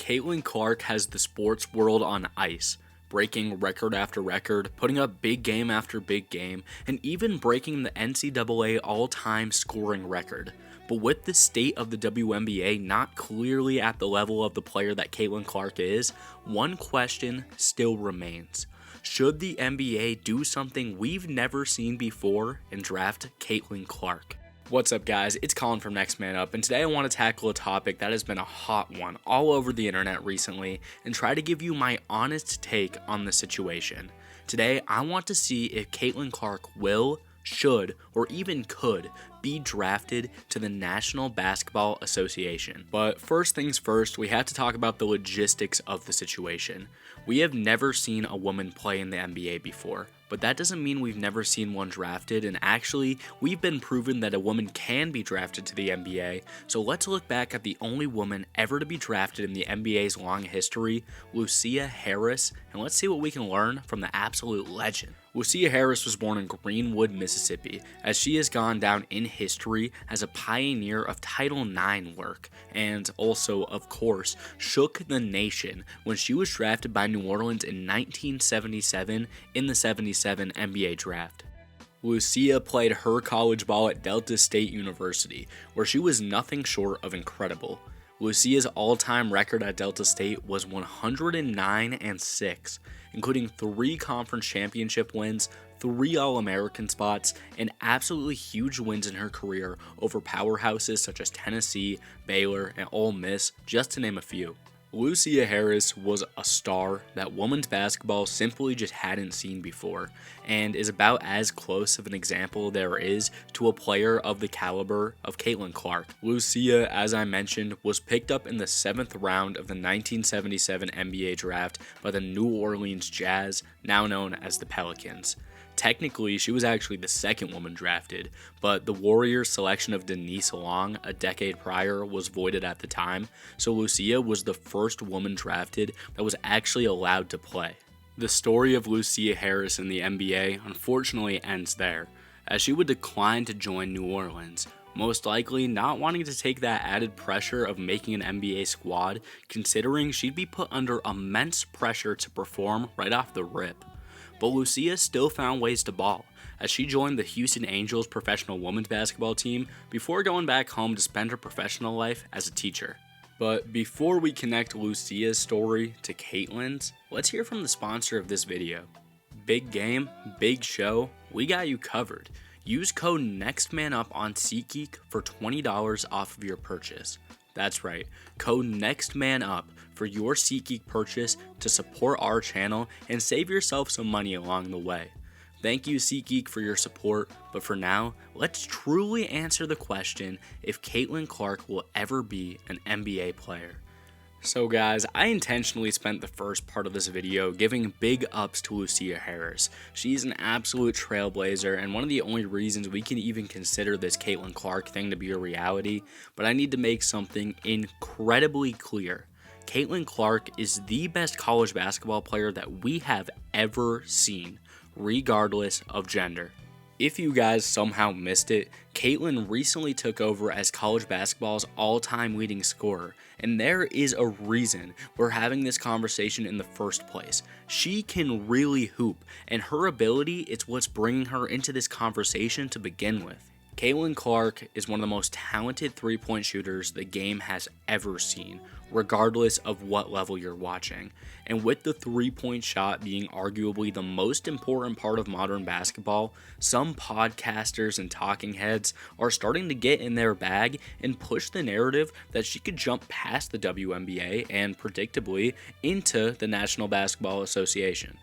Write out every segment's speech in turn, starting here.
Caitlin Clark has the sports world on ice, breaking record after record, putting up big game after big game, and even breaking the NCAA all-time scoring record. But with the state of the WNBA not clearly at the level of the player that Caitlin Clark is, one question still remains. Should the NBA do something we've never seen before and draft Caitlin Clark? What's up, guys? It's Colin from Next Man Up, and today I want to tackle a topic that has been a hot one all over the internet recently and try to give you my honest take on the situation. Today, I want to see if Caitlin Clark will, should, or even could be drafted to the National Basketball Association. But first things first, we have to talk about the logistics of the situation. We have never seen a woman play in the NBA before, but that doesn't mean we've never seen one drafted, and actually, we've been proven that a woman can be drafted to the NBA, so let's look back at the only woman ever to be drafted in the NBA's long history, Lucia Harris, and let's see what we can learn from the absolute legend. Lucia Harris was born in Greenwood, Mississippi, as she has gone down in history as a pioneer of Title IX work, and also, of course, shook the nation when she was drafted by New Orleans in 1977 in the 77 NBA draft. Lucia played her college ball at Delta State University, where she was nothing short of incredible. Lucia's all-time record at Delta State was 109-6, including 3 conference championship wins, 3 All-American spots, and absolutely huge wins in her career over powerhouses such as Tennessee, Baylor, and Ole Miss, just to name a few. Lucia Harris was a star that women's basketball simply just hadn't seen before, and is about as close of an example there is to a player of the caliber of Caitlin Clark. Lucia, as I mentioned, was picked up in the 7th round of the 1977 NBA draft by the New Orleans Jazz, now known as the Pelicans. Technically, she was actually the second woman drafted, but the Warriors' selection of Denise Long a decade prior was voided at the time, so Lucia was the first woman drafted that was actually allowed to play. The story of Lucia Harris in the NBA unfortunately ends there, as she would decline to join New Orleans, most likely not wanting to take that added pressure of making an NBA squad, considering she'd be put under immense pressure to perform right off the rip. But Lucia still found ways to ball, as she joined the Houston Angels professional women's basketball team before going back home to spend her professional life as a teacher. But before we connect Lucia's story to Caitlin's, let's hear from the sponsor of this video. Big game, big show, we got you covered. Use code NEXTMANUP on SeatGeek for $20 off of your purchase. That's right, code NEXTMANUP for your SeatGeek purchase to support our channel and save yourself some money along the way. Thank you, SeatGeek, for your support, but for now, let's truly answer the question if Caitlin Clark will ever be an NBA player. So guys, I intentionally spent the first part of this video giving big ups to Lucia Harris. She's an absolute trailblazer and one of the only reasons we can even consider this Caitlin Clark thing to be a reality, but I need to make something incredibly clear. Caitlin Clark is the best college basketball player that we have ever seen, regardless of gender. If you guys somehow missed it, Caitlin recently took over as college basketball's all-time leading scorer, and there is a reason we're having this conversation in the first place. She can really hoop, and her ability is what's bringing her into this conversation to begin with. Caitlin Clark is one of the most talented three-point shooters the game has ever seen, regardless of what level you're watching. And with the three-point shot being arguably the most important part of modern basketball, some podcasters and talking heads are starting to get in their bag and push the narrative that she could jump past the WNBA and, predictably, into the National Basketball Association.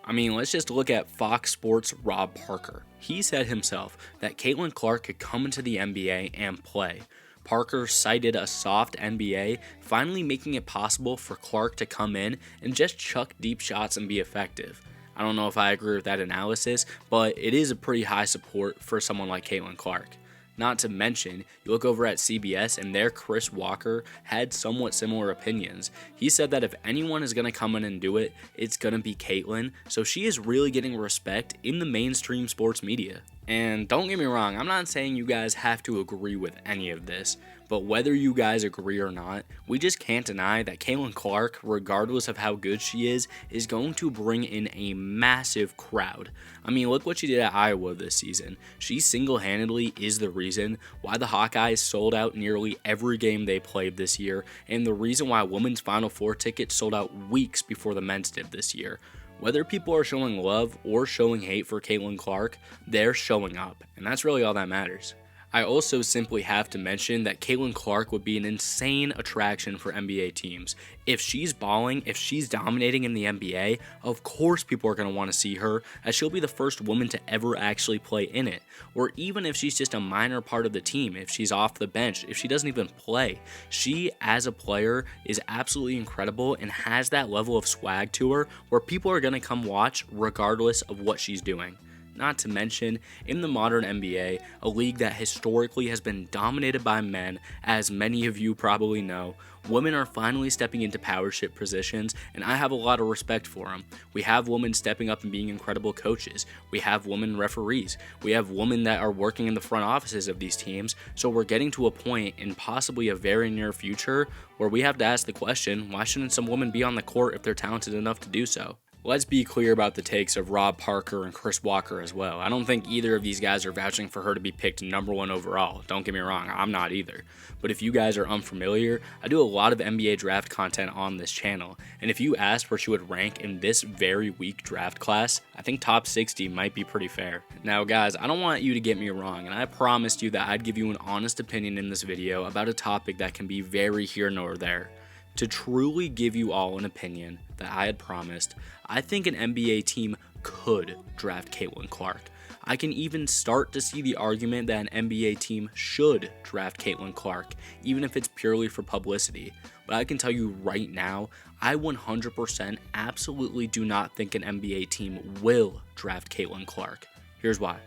I mean, let's just look at Fox Sports' Rob Parker. He said himself that Caitlin Clark could come into the NBA and play. Parker cited a soft NBA finally making it possible for Clark to come in and just chuck deep shots and be effective. I don't know if I agree with that analysis, but it is a pretty high support for someone like Caitlin Clark. Not to mention, you look over at CBS and their Chris Walker had somewhat similar opinions. He said that if anyone is going to come in and do it, it's going to be Caitlin, so she is really getting respect in the mainstream sports media. And don't get me wrong, I'm not saying you guys have to agree with any of this, But whether you guys agree or not, we just can't deny that Caitlin Clark, regardless of how good she is going to bring in a massive crowd. I mean, look what she did at Iowa this season. She single-handedly is the reason why the Hawkeyes sold out nearly every game they played this year, and the reason why women's Final Four tickets sold out weeks before the men's did this year. Whether people are showing love or showing hate for Caitlin Clark, they're showing up, and that's really all that matters. I also simply have to mention that Caitlin Clark would be an insane attraction for NBA teams. If she's balling, if she's dominating in the NBA, of course people are going to want to see her, as she'll be the first woman to ever actually play in it. Or even if she's just a minor part of the team, if she's off the bench, if she doesn't even play. She, as a player, is absolutely incredible and has that level of swag to her where people are going to come watch regardless of what she's doing. Not to mention, in the modern NBA, a league that historically has been dominated by men, as many of you probably know, women are finally stepping into powership positions, and I have a lot of respect for them. We have women stepping up and being incredible coaches. We have women referees. We have women that are working in the front offices of these teams, so we're getting to a point in possibly a very near future where we have to ask the question, why shouldn't some women be on the court if they're talented enough to do so? Let's be clear about the takes of Rob Parker and Chris Walker as well. I don't think either of these guys are vouching for her to be picked #1 overall. Don't get me wrong, I'm not either. But if you guys are unfamiliar, I do a lot of NBA draft content on this channel. And if you asked where she would rank in this very weak draft class, I think top 60 might be pretty fair. Now guys, I don't want you to get me wrong, and I promised you that I'd give you an honest opinion in this video about a topic that can be very here nor there. To truly give you all an opinion that I had promised, I think an NBA team could draft Caitlin Clark. I can even start to see the argument that an NBA team should draft Caitlin Clark, even if it's purely for publicity. But I can tell you right now, I 100% absolutely do not think an NBA team will draft Caitlin Clark. Here's why.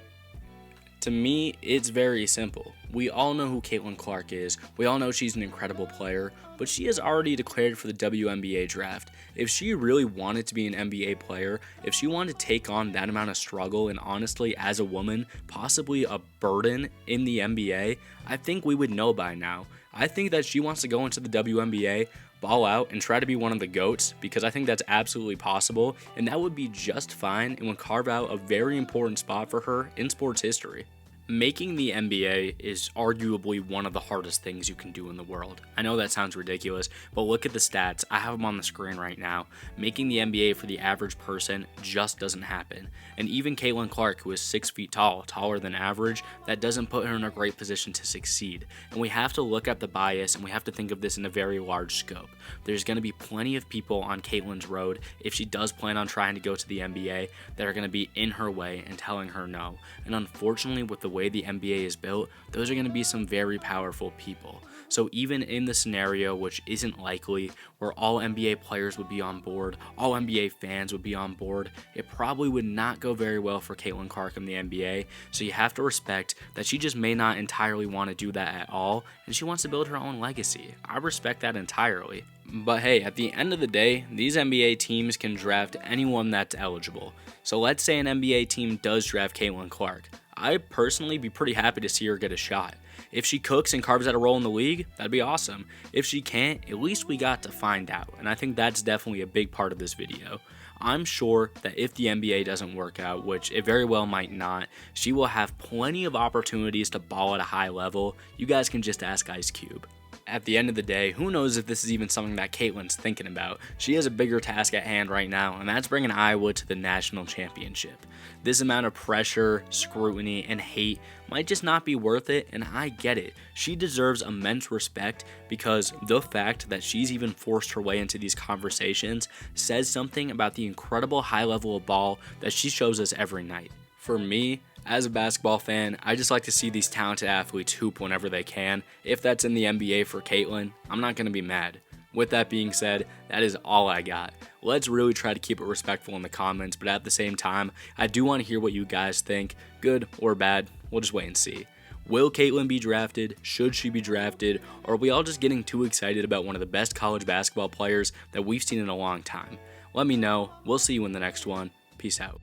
To me, it's very simple. We all know who Caitlin Clark is. We all know she's an incredible player, but she has already declared for the WNBA draft. If she really wanted to be an NBA player, if she wanted to take on that amount of struggle and honestly, as a woman, possibly a burden in the NBA, I think we would know by now. I think that she wants to go into the WNBA, ball out, and try to be one of the GOATs, because I think that's absolutely possible, and that would be just fine and would carve out a very important spot for her in sports history. Making the NBA is arguably one of the hardest things you can do in the world. I know that sounds ridiculous, but look at the stats. I have them on the screen right now. Making the NBA for the average person just doesn't happen. And even Caitlin Clark, who is 6 feet tall, taller than average, that doesn't put her in a great position to succeed. And we have to look at the bias, and we have to think of this in a very large scope. There's going to be plenty of people on Caitlin's road, if she does plan on trying to go to the NBA, that are going to be in her way and telling her no. And unfortunately, with the way the NBA is built, those are going to be some very powerful people. So even in the scenario, which isn't likely, where all NBA players would be on board, all NBA fans would be on board, it probably would not go very well for Caitlin Clark in the NBA. So you have to respect that she just may not entirely want to do that at all, and she wants to build her own legacy. I respect that entirely. But hey, at the end of the day, these NBA teams can draft anyone that's eligible. So let's say an NBA team does draft Caitlin Clark. I'd personally be pretty happy to see her get a shot. If she cooks and carves out a role in the league, that'd be awesome. If she can't, at least we got to find out, and I think that's definitely a big part of this video. I'm sure that if the NBA doesn't work out, which it very well might not, she will have plenty of opportunities to ball at a high level. You guys can just ask Ice Cube. At the end of the day, who knows if this is even something that Caitlin's thinking about. She has a bigger task at hand right now, and that's bringing Iowa to the national championship. This amount of pressure, scrutiny, and hate might just not be worth it, and I get it. She deserves immense respect, because the fact that she's even forced her way into these conversations says something about the incredible high level of ball that she shows us every night. For me, as a basketball fan, I just like to see these talented athletes hoop whenever they can. If that's in the NBA for Caitlin, I'm not going to be mad. With that being said, that is all I got. Let's really try to keep it respectful in the comments, but at the same time, I do want to hear what you guys think, good or bad. We'll just wait and see. Will Caitlin be drafted? Should she be drafted? Or are we all just getting too excited about one of the best college basketball players that we've seen in a long time? Let me know. We'll see you in the next one. Peace out.